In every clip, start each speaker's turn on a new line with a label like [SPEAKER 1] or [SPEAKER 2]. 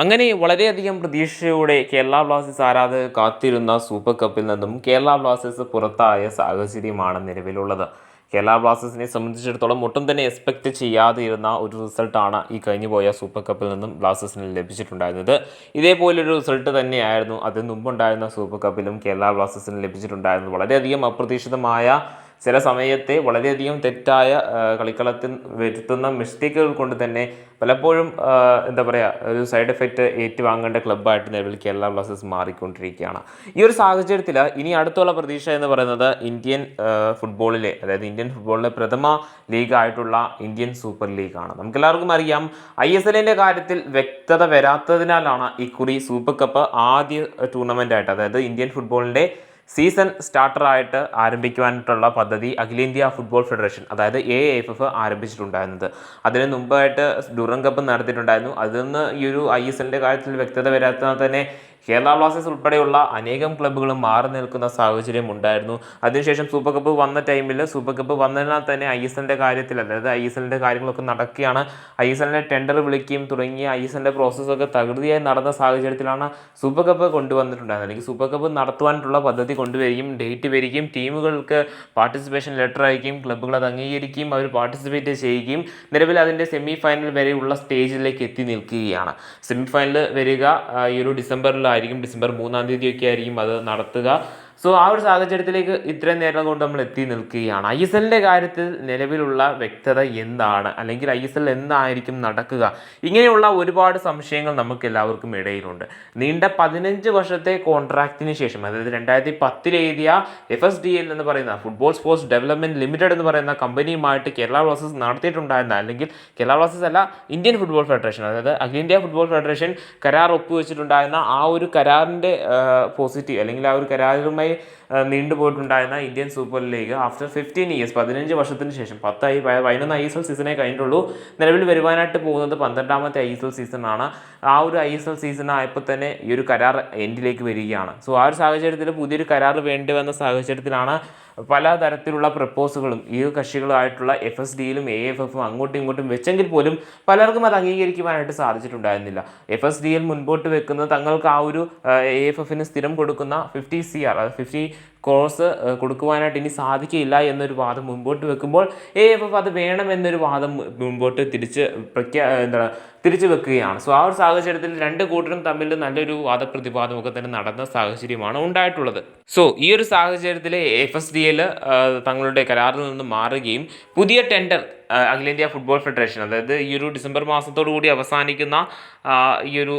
[SPEAKER 1] അങ്ങനെ വളരെയധികം പ്രതീക്ഷയോടെ കേരള ബ്ലാസ്റ്റേഴ്സ് ആരാധകർ കാത്തിരുന്ന സൂപ്പർ കപ്പിൽ നിന്നും കേരള ബ്ലാസ്റ്റേഴ്സ് പുറത്തായ സാഹചര്യമാണ് നിലവിലുള്ളത്. കേരള ബ്ലാസ്റ്റേഴ്സിനെ സംബന്ധിച്ചിടത്തോളം ഒട്ടും തന്നെ എക്സ്പെക്റ്റ് ചെയ്യാതിരുന്ന ഒരു റിസൾട്ടാണ് ഈ കഴിഞ്ഞുപോയ സൂപ്പർ കപ്പിൽ നിന്നും ബ്ലാസ്റ്റേഴ്സിന് ലഭിച്ചിട്ടുണ്ടായിരുന്നത്. ഇതേപോലൊരു റിസൾട്ട് തന്നെയായിരുന്നു അതിന് മുമ്പുണ്ടായിരുന്ന സൂപ്പർ കപ്പിലും കേരള ബ്ലാസ്റ്റേഴ്സിന് ലഭിച്ചിട്ടുണ്ടായിരുന്നത്. വളരെയധികം അപ്രതീക്ഷിതമായ ചില സമയത്തെ വളരെയധികം തെറ്റായ കളിക്കളത്തിൽ വരുത്തുന്ന മിസ്റ്റേക്കുകൾ കൊണ്ട് തന്നെ പലപ്പോഴും എന്താ പറയുക, ഒരു സൈഡ് എഫക്റ്റ് ഏറ്റുവാങ്ങേണ്ട ക്ലബ്ബായിട്ട് നിലവിൽ കേരള ബ്ലാസ്റ്റേഴ്സ് മാറിക്കൊണ്ടിരിക്കുകയാണ്. ഈ ഒരു സാഹചര്യത്തിൽ ഇനി അടുത്തുള്ള പ്രതീക്ഷ എന്ന് പറയുന്നത് ഇന്ത്യൻ ഫുട്ബോളിലെ പ്രഥമ ലീഗായിട്ടുള്ള ഇന്ത്യൻ സൂപ്പർ ലീഗാണ്. നമുക്കെല്ലാവർക്കും അറിയാം, ISLൻ്റെ കാര്യത്തിൽ വ്യക്തത വരാത്തതിനാലാണ് ഇക്കുറി സൂപ്പർ കപ്പ് ആദ്യ ടൂർണമെൻ്റായിട്ട്, അതായത് ഇന്ത്യൻ ഫുട്ബോളിൻ്റെ സീസൺ സ്റ്റാർട്ടറായിട്ട് ആരംഭിക്കുവാനായിട്ടുള്ള പദ്ധതി അഖിലേന്ത്യാ ഫുട്ബോൾ ഫെഡറേഷൻ, അതായത് AIFF ആരംഭിച്ചിട്ടുണ്ടായിരുന്നത്. അതിന് മുമ്പായിട്ട് ഡുറൻ കപ്പ് നടത്തിയിട്ടുണ്ടായിരുന്നു. അതിൽ നിന്ന് ഈ ഒരു ISLൻ്റെ കാര്യത്തിൽ വ്യക്തത വരാത്തതിനാൽ തന്നെ കേരള ബ്ലാസ്റ്റേഴ്സ് ഉൾപ്പെടെയുള്ള അനേകം ക്ലബ്ബുകളും മാറി നിൽക്കുന്ന സാഹചര്യം ഉണ്ടായിരുന്നു. അതിനുശേഷം സൂപ്പർ കപ്പ് വന്നതിനാൽ തന്നെ ISLൻ്റെ കാര്യത്തിൽ, അതായത് ISLൻ്റെ കാര്യങ്ങളൊക്കെ നടക്കുകയാണ്. ISLൻ്റെ ടെൻഡർ വിളിക്കുകയും തുടങ്ങിയ ISLൻ്റെ പ്രോസസ്സൊക്കെ തകൃതിയായി നടന്ന സാഹചര്യത്തിലാണ് സൂപ്പർ കപ്പ് കൊണ്ടുവന്നിട്ടുണ്ടായിരുന്നത്. അല്ലെങ്കിൽ സൂപ്പർ കപ്പ് നടത്തുവാനുള്ള പദ്ധതി കൊണ്ടുവരികയും ഡേറ്റ് വരികയും ടീമുകൾക്ക് പാർട്ടിസിപ്പേഷൻ ലെറ്റർ അയക്കുകയും ക്ലബ്ബുകൾ അത് അംഗീകരിക്കുകയും അവർ പാർട്ടിസിപ്പേറ്റ് ചെയ്യുകയും നിലവിൽ അതിൻ്റെ സെമി ഫൈനൽ വരെയുള്ള സ്റ്റേജിലേക്ക് എത്തി നിൽക്കുകയാണ്. സെമി ഫൈനൽ വരിക ഈ ഒരു ഡിസംബർ 3-ാം തീയതിയൊക്കെ ആയിരിക്കും അത് നടത്തുക. സോ ആ ഒരു സാഹചര്യത്തിലേക്ക് ഇത്രയും നേരം കൊണ്ട് നമ്മൾ എത്തി നിൽക്കുകയാണ്. ISLൻ്റെ കാര്യത്തിൽ നിലവിലുള്ള വ്യക്തത എന്താണ്, അല്ലെങ്കിൽ ISL എന്തായിരിക്കും നടക്കുക, ഇങ്ങനെയുള്ള ഒരുപാട് സംശയങ്ങൾ നമുക്ക് എല്ലാവർക്കും ഇടയിലുണ്ട്. നീണ്ട 15 വർഷത്തെ കോൺട്രാക്റ്റിന് ശേഷം, അതായത് 2010 എഴുതിയ FSDL എന്ന് പറയുന്ന ഫുട്ബോൾ സ്പോർട്സ് ഡെവലപ്മെൻറ്റ് ലിമിറ്റഡ് എന്ന് പറയുന്ന കമ്പനിയുമായിട്ട് കേരള ബ്ലാസ്റ്റേഴ്സ് നടത്തിയിട്ടുണ്ടായിരുന്ന, അല്ലെങ്കിൽ കേരള ബ്ലാസ്റ്റേഴ്സ് അല്ല, ഇന്ത്യൻ ഫുട്ബോൾ ഫെഡറേഷൻ, അതായത് അഖിലേന്ത്യാ ഫുട്ബോൾ ഫെഡറേഷൻ കരാർ ഒപ്പുവെച്ചിട്ടുണ്ടായിരുന്ന ആ ഒരു കരാറിൻ്റെ പോസിറ്റീവ്, അല്ലെങ്കിൽ ആ ഒരു കരാറുമായി നീണ്ടുപോയിട്ടുണ്ടായിരുന്ന Indian super league after 15 years, 15 വർഷത്തിന് ശേഷം 11 ISL സീസണേ കഴിഞ്ഞിട്ടുള്ളൂ. നിലവിൽ വരുവാനായിട്ട് പോകുന്നത് 12ാമത്തെ ISL സീസണാണ്. ആ ഒരു ISL സീസൺ ആയപ്പോൾ തന്നെ ഈ ഒരു കരാർ എൻഡിലേക്ക് വരികയാണ്. സോ ആ ഒരു സാഹചര്യത്തിൽ പുതിയൊരു കരാർ വേണ്ടി വന്ന സാഹചര്യത്തിലാണ് പല തരത്തിലുള്ള പ്രപ്പോസുകളും ഈ കക്ഷികളായിട്ടുള്ള FSDയിലും AIFF അങ്ങോട്ടും ഇങ്ങോട്ടും വെച്ചെങ്കിൽ പോലും പലർക്കും അത് അംഗീകരിക്കുവാനായിട്ട് സാധിച്ചിട്ടുണ്ടായിരുന്നില്ല. FSDL മുൻപോട്ട് വെക്കുന്നത് തങ്ങൾക്ക് ആ ഒരു AIFFന് സ്ഥിരം കൊടുക്കുന്ന 50 CR, 50 കോഴ്സ് കൊടുക്കുവാനായിട്ട് ഇനി സാധിക്കില്ല എന്നൊരു വാദം മുൻപോട്ട് വെക്കുമ്പോൾ AIFF അത് വേണമെന്നൊരു വാദം മുൻപോട്ട് തിരിച്ചു വെക്കുകയാണ്. സോ ആ ഒരു സാഹചര്യത്തിൽ രണ്ട് കൂട്ടരും തമ്മിൽ നല്ലൊരു വാദപ്രതിവാദമൊക്കെ തന്നെ നടന്ന സാഹചര്യമാണ് ഉണ്ടായിട്ടുള്ളത്. സോ ഈ ഒരു സാഹചര്യത്തിൽ FSDL തങ്ങളുടെ കരാറിൽ നിന്ന് മാറുകയും പുതിയ ടെൻഡർ അഖിലേന്ത്യാ ഫുട്ബോൾ ഫെഡറേഷൻ, അതായത് ഈ ഒരു ഡിസംബർ മാസത്തോടു കൂടി അവസാനിക്കുന്ന ഈ ഒരു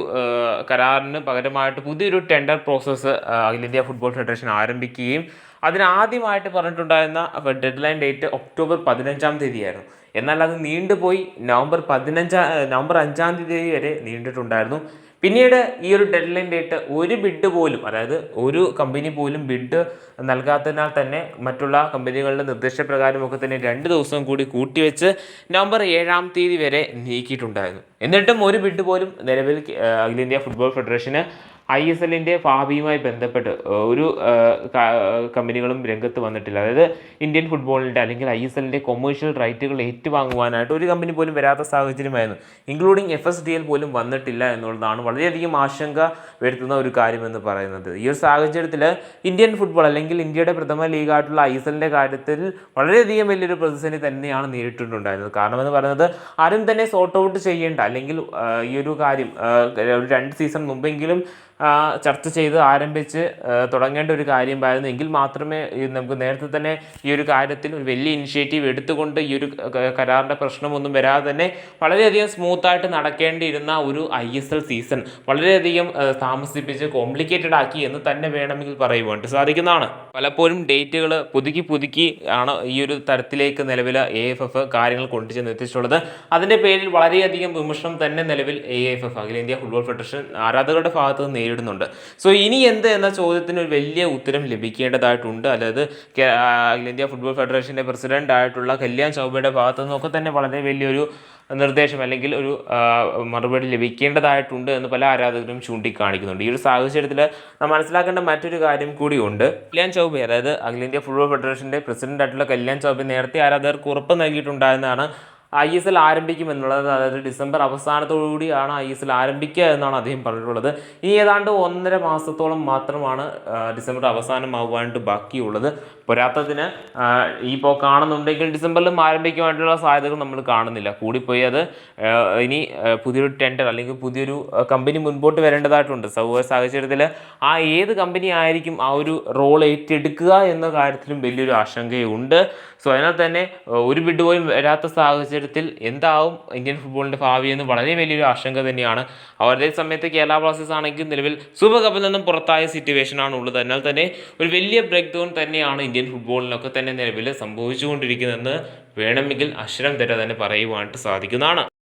[SPEAKER 1] കരാറിന് പകരമായിട്ട് പുതിയൊരു ടെൻഡർ പ്രോസസ്സ് അഖിലേന്ത്യാ ഫുട്ബോൾ ഫെഡറേഷൻ ആരംഭിക്കുകയും അതിനാദ്യമായിട്ട് പറഞ്ഞിട്ടുണ്ടായിരുന്ന ഡെഡ് ലൈൻ ഡേറ്റ് ഒക്ടോബർ 15-ാം തീയതിയായിരുന്നു. എന്നാൽ അത് നീണ്ടുപോയി നവംബർ 5-ാം തീയതി വരെ നീണ്ടിട്ടുണ്ടായിരുന്നു. പിന്നീട് ഈ ഒരു ഡെഡ് ലൈൻ ഡേറ്റ് ഒരു ബിഡ് പോലും, അതായത് ഒരു കമ്പനി പോലും ബിഡ് നൽകാത്തതിനാൽ തന്നെ മറ്റുള്ള കമ്പനികളുടെ നിർദ്ദേശപ്രകാരമൊക്കെ തന്നെ 2 ദിവസം കൂടി കൂട്ടിവെച്ച് നവംബർ 7-ാം തീയതി വരെ നീക്കിയിട്ടുണ്ടായിരുന്നു. എന്നിട്ടും ഒരു ബിഡ് പോലും നിലവിൽ അഖിലേന്ത്യാ ഫുട്ബോൾ ഫെഡറേഷന് ISLൻ്റെ ഭാവിയുമായി ബന്ധപ്പെട്ട് ഒരു കമ്പനികളും രംഗത്ത് വന്നിട്ടില്ല. അതായത് ഇന്ത്യൻ ഫുട്ബോളിൻ്റെ അല്ലെങ്കിൽ ISLൻ്റെ കൊമേഴ്ഷ്യൽ റൈറ്റുകൾ ഏറ്റുവാങ്ങുവാനായിട്ട് ഒരു കമ്പനി പോലും വരാത്ത സാഹചര്യമായിരുന്നു. ഇൻക്ലൂഡിങ് FSDL പോലും വന്നിട്ടില്ല എന്നുള്ളതാണ് വളരെയധികം ആശങ്ക വരുത്തുന്ന ഒരു കാര്യമെന്ന് പറയുന്നത്. ഈ ഒരു സാഹചര്യത്തിൽ ഇന്ത്യൻ ഫുട്ബോൾ, അല്ലെങ്കിൽ ഇന്ത്യയുടെ പ്രഥമ ലീഗായിട്ടുള്ള ISLൻ്റെ കാര്യത്തിൽ വളരെയധികം വലിയൊരു പ്രതിസന്ധി തന്നെയാണ് നേരിട്ടിട്ടുണ്ടായിരുന്നത്. കാരണം എന്ന് പറയുന്നത് ആരും തന്നെ സോർട്ട് ഔട്ട് ചെയ്യേണ്ട, അല്ലെങ്കിൽ ഈ ഒരു കാര്യം ഒരു 2 സീസൺ മുമ്പെങ്കിലും ചർച്ച ചെയ്ത് ആരംഭിച്ച് തുടങ്ങേണ്ട ഒരു കാര്യമായിരുന്നു. എങ്കിൽ മാത്രമേ നമുക്ക് നേരത്തെ തന്നെ ഈ ഒരു കാര്യത്തിൽ ഒരു വലിയ ഇനിഷ്യേറ്റീവ് എടുത്തുകൊണ്ട് ഈ ഒരു കരാറിൻ്റെ പ്രശ്നമൊന്നും വരാതെ തന്നെ വളരെയധികം സ്മൂത്തായിട്ട് നടക്കേണ്ടിയിരുന്ന ഒരു ISL സീസൺ വളരെയധികം താമസിപ്പിച്ച് കോംപ്ലിക്കേറ്റഡ് ആക്കി എന്ന് തന്നെ വേണമെങ്കിൽ പറയുവാനായിട്ട് സാധിക്കുന്നതാണ്. പലപ്പോഴും ഡേറ്റുകൾ പുതുക്കി ആണ് ഈ ഒരു തരത്തിലേക്ക് നിലവിൽ AIFF കാര്യങ്ങൾ കൊണ്ടുചെന്ന് എത്തിച്ചിട്ടുള്ളത്. അതിൻ്റെ പേരിൽ വളരെയധികം വിമർശനം തന്നെ നിലവിൽ AIFF, അഖിലേന്ത്യാ ഫുട്ബോൾ ഫെഡറേഷൻ ആരാധകരുടെ ഭാഗത്ത് നേരിടുന്നുണ്ട്. സോ ഇനി എന്ത് എന്ന ചോദ്യത്തിന് ഒരു വലിയ ഉത്തരം ലഭിക്കേണ്ടതായിട്ടുണ്ട്. അതായത് അഖിലേന്ത്യാ ഫുട്ബോൾ ഫെഡറേഷൻ്റെ പ്രസിഡന്റ് ആയിട്ടുള്ള കല്യാൺ ചൗബയുടെ ഭാഗത്തു നിന്നൊക്കെ തന്നെ വളരെ വലിയൊരു നിർദ്ദേശം, അല്ലെങ്കിൽ ഒരു മറുപടി ലഭിക്കേണ്ടതായിട്ടുണ്ട് എന്ന് പല ആരാധകരും ചൂണ്ടിക്കാണിക്കുന്നുണ്ട്. ഈ ഒരു സാഹചര്യത്തിൽ നാം മനസ്സിലാക്കേണ്ട മറ്റൊരു കാര്യം കൂടിയുണ്ട്. കല്യാൺ ചൗബെ, അതായത് അഖിലേന്ത്യാ ഫുട്ബോൾ ഫെഡറേഷൻ്റെ പ്രസിഡന്റ് ആയിട്ടുള്ള കല്യാൺ ചൗബെ നേരത്തെ ആരാധകർക്ക് ഉറപ്പ് നൽകിയിട്ടുണ്ടായിരുന്നതാണ് ISL ആരംഭിക്കുമെന്നുള്ളത്, അതായത് ഡിസംബർ അവസാനത്തോടുകൂടിയാണ് ISL ആരംഭിക്കുക എന്നാണ് അദ്ദേഹം പറഞ്ഞിട്ടുള്ളത്. ഇനി ഏതാണ്ട് 1.5 മാസത്തോളം മാത്രമാണ് ഡിസംബർ അവസാനമാവാനായിട്ട് ബാക്കിയുള്ളത്. പോരാത്തതിന് ഇപ്പോൾ കാണുന്നുണ്ടെങ്കിൽ ഡിസംബറിലും ആരംഭിക്കുവാനായിട്ടുള്ള സാധ്യതകൾ നമ്മൾ കാണുന്നില്ല. കൂടിപ്പോയി അത് ഇനി പുതിയൊരു ടെൻഡർ അല്ലെങ്കിൽ പുതിയൊരു കമ്പനി മുൻപോട്ട് വരേണ്ടതായിട്ടുണ്ട്. സാഹചര്യത്തിൽ ഏത് കമ്പനി ആയിരിക്കും ആ ഒരു റോൾ ഏറ്റെടുക്കുക എന്ന കാര്യത്തിലും വലിയൊരു ആശങ്കയുണ്ട്. സോ അതിനാൽ തന്നെ ഒരു ബിഡ് പോലും വരാത്ത സാഹചര്യത്തിൽ എന്താവും ഇന്ത്യൻ ഫുട്ബോളിൻ്റെ ഭാവി എന്ന് വളരെ വലിയൊരു ആശങ്ക തന്നെയാണ്. അതേ സമയത്ത് കേരള ബ്ലാസ്റ്റേഴ്സ് ആണെങ്കിൽ നിലവിൽ സൂപ്പർ കപ്പിൽ നിന്നും പുറത്തായ സിറ്റുവേഷനാണ് ഉള്ളത്. അതിനാൽ തന്നെ ഒരു വലിയ ബ്രേക്ക് ഡൗൺ തന്നെയാണ് ഇന്ത്യൻ ഫുട്ബോളിനൊക്കെ തന്നെ നിലവിൽ സംഭവിച്ചുകൊണ്ടിരിക്കുന്നതെന്ന് വേണമെങ്കിൽ അക്ഷരം തെറ്റാതെ തന്നെ പറയുവാനായിട്ട് സാധിക്കുന്നതാണ്.